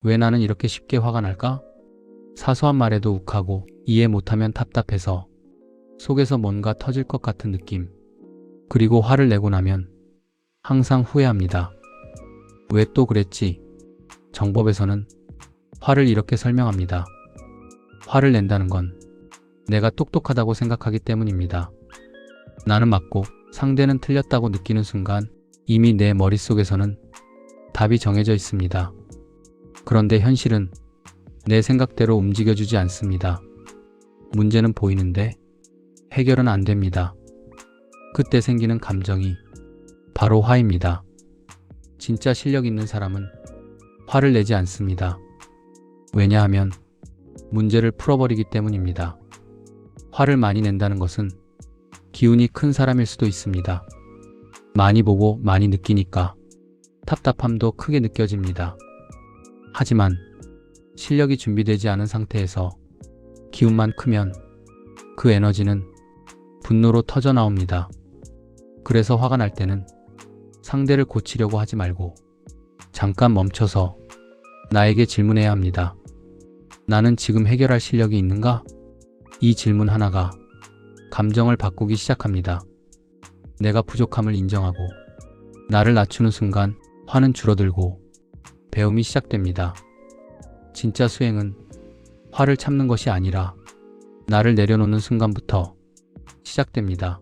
왜 나는 이렇게 쉽게 화가 날까? 사소한 말에도 욱하고 이해 못하면 답답해서 속에서 뭔가 터질 것 같은 느낌. 그리고 화를 내고 나면 항상 후회합니다. 왜 또 그랬지? 정법에서는 화를 이렇게 설명합니다. 화를 낸다는 건 내가 똑똑하다고 생각하기 때문입니다. 나는 맞고 상대는 틀렸다고 느끼는 순간 이미 내 머릿속에서는 답이 정해져 있습니다. 그런데 현실은 내 생각대로 움직여주지 않습니다. 문제는 보이는데 해결은 안 됩니다. 그때 생기는 감정이 바로 화입니다. 진짜 실력 있는 사람은 화를 내지 않습니다. 왜냐하면 문제를 풀어버리기 때문입니다. 화를 많이 낸다는 것은 기운이 큰 사람일 수도 있습니다. 많이 보고 많이 느끼니까 답답함도 크게 느껴집니다. 하지만 실력이 준비되지 않은 상태에서 기운만 크면 그 에너지는 분노로 터져 나옵니다. 그래서 화가 날 때는 상대를 고치려고 하지 말고 잠깐 멈춰서 나에게 질문해야 합니다. 나는 지금 해결할 실력이 있는가? 이 질문 하나가 감정을 바꾸기 시작합니다. 내가 부족함을 인정하고 나를 낮추는 순간 화는 줄어들고 배움이 시작됩니다. 진짜 수행은 화를 참는 것이 아니라 나를 내려놓는 순간부터 시작됩니다.